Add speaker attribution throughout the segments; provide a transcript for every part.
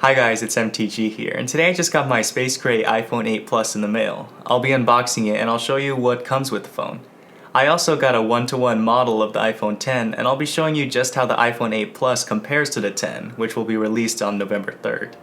Speaker 1: Hi guys, it's MTG here, and today I just got my space gray iPhone 8 Plus in the mail. I'll be unboxing it and I'll show you what comes with the phone. I also got a 1-to-1 model of the iPhone 10, and I'll be showing you just how the iPhone 8 Plus compares to the 10, which will be released on November 3rd.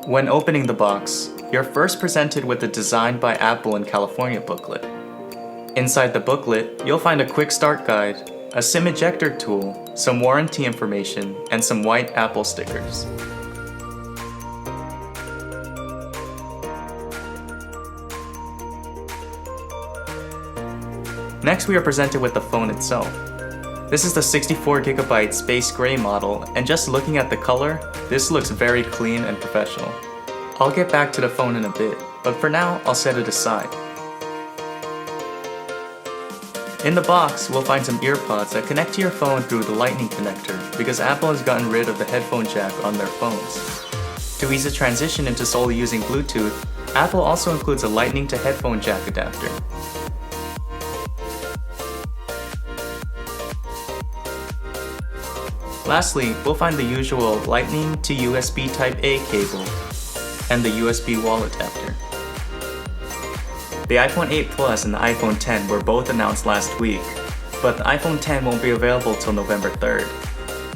Speaker 1: When opening the box, you're first presented with the Designed by Apple in California booklet. Inside the booklet, you'll find a quick start guide, a SIM ejector tool, some warranty information, and some white Apple stickers. Next, we are presented with the phone itself. This is the 64GB space gray model, and just looking at the color, this looks very clean and professional. I'll get back to the phone in a bit, but for now, I'll set it aside. In the box, we'll find some earpods that connect to your phone through the lightning connector, because Apple has gotten rid of the headphone jack on their phones. To ease the transition into solely using Bluetooth, Apple also includes a lightning to headphone jack adapter. Lastly, we'll find the usual Lightning to USB Type-A cable and the USB wall adapter. The iPhone 8 Plus and the iPhone 10 were both announced last week, but the iPhone 10 won't be available till November 3rd.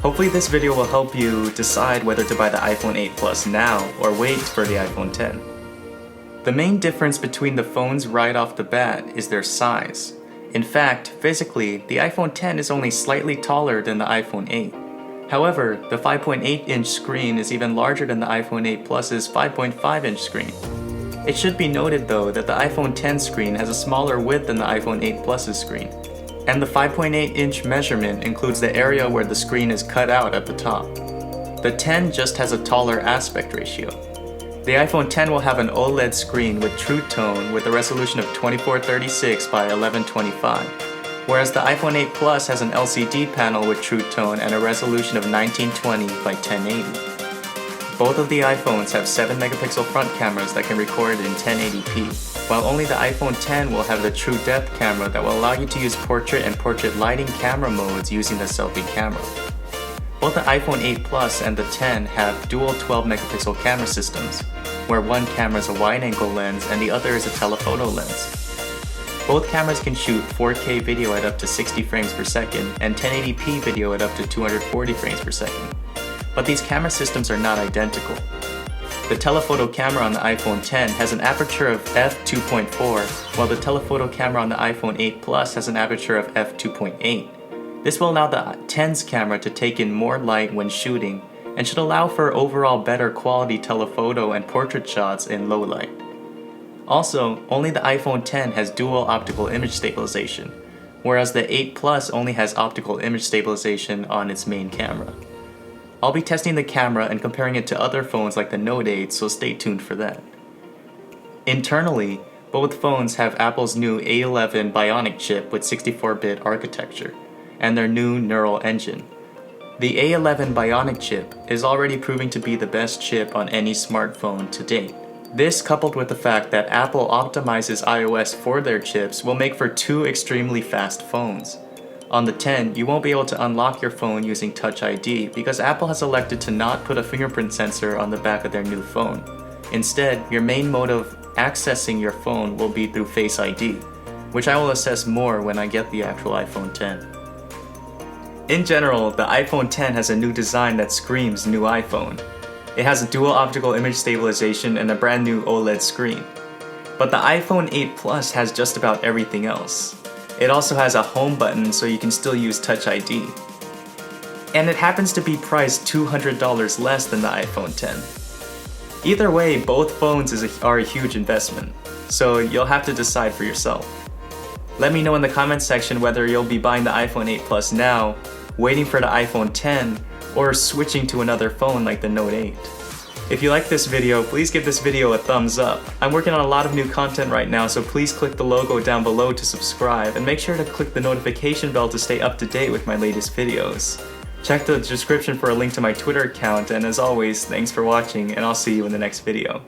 Speaker 1: Hopefully this video will help you decide whether to buy the iPhone 8 Plus now or wait for the iPhone 10. The main difference between the phones right off the bat is their size. In fact, physically, the iPhone 10 is only slightly taller than the iPhone 8. However, the 5.8-inch screen is even larger than the iPhone 8 Plus's 5.5-inch screen. It should be noted though that the iPhone 10 screen has a smaller width than the iPhone 8 Plus's screen. And the 5.8-inch measurement includes the area where the screen is cut out at the top. The 10 just has a taller aspect ratio. The iPhone 10 will have an OLED screen with True Tone with a resolution of 2436 by 1125. Whereas the iPhone 8 Plus has an LCD panel with True Tone and a resolution of 1920 by 1080. Both of the iPhones have 7-megapixel front cameras that can record in 1080p, while only the iPhone 10 will have the True Depth camera that will allow you to use portrait and portrait lighting camera modes using the selfie camera. Both the iPhone 8 Plus and the 10 have dual 12-megapixel camera systems, where one camera is a wide-angle lens and the other is a telephoto lens. Both cameras can shoot 4K video at up to 60 frames per second and 1080p video at up to 240 frames per second. But these camera systems are not identical. The telephoto camera on the iPhone 10 has an aperture of f2.4, while the telephoto camera on the iPhone 8 Plus has an aperture of f2.8. This will allow the 10's camera to take in more light when shooting and should allow for overall better quality telephoto and portrait shots in low light. Also, only the iPhone 10 has dual optical image stabilization, whereas the 8 Plus only has optical image stabilization on its main camera. I'll be testing the camera and comparing it to other phones like the Note 8, so stay tuned for that. Internally, both phones have Apple's new A11 Bionic chip with 64-bit architecture, and their new neural engine. The A11 Bionic chip is already proving to be the best chip on any smartphone to date. This, coupled with the fact that Apple optimizes iOS for their chips, will make for two extremely fast phones. On the 10, you won't be able to unlock your phone using Touch ID because Apple has elected to not put a fingerprint sensor on the back of their new phone. Instead, your main mode of accessing your phone will be through Face ID, which I will assess more when I get the actual iPhone 10. In general, the iPhone 10 has a new design that screams new iPhone. It has a dual optical image stabilization and a brand new OLED screen. But the iPhone 8 Plus has just about everything else. It also has a home button so you can still use Touch ID. And it happens to be priced $200 less than the iPhone 10. Either way, both phones are a huge investment, so you'll have to decide for yourself. Let me know in the comments section whether you'll be buying the iPhone 8 Plus now, waiting for the iPhone 10, or switching to another phone like the Note 8. If you like this video, please give this video a thumbs up. I'm working on a lot of new content right now, so please click the logo down below to subscribe and make sure to click the notification bell to stay up to date with my latest videos. Check the description for a link to my Twitter account, and as always, thanks for watching, and I'll see you in the next video.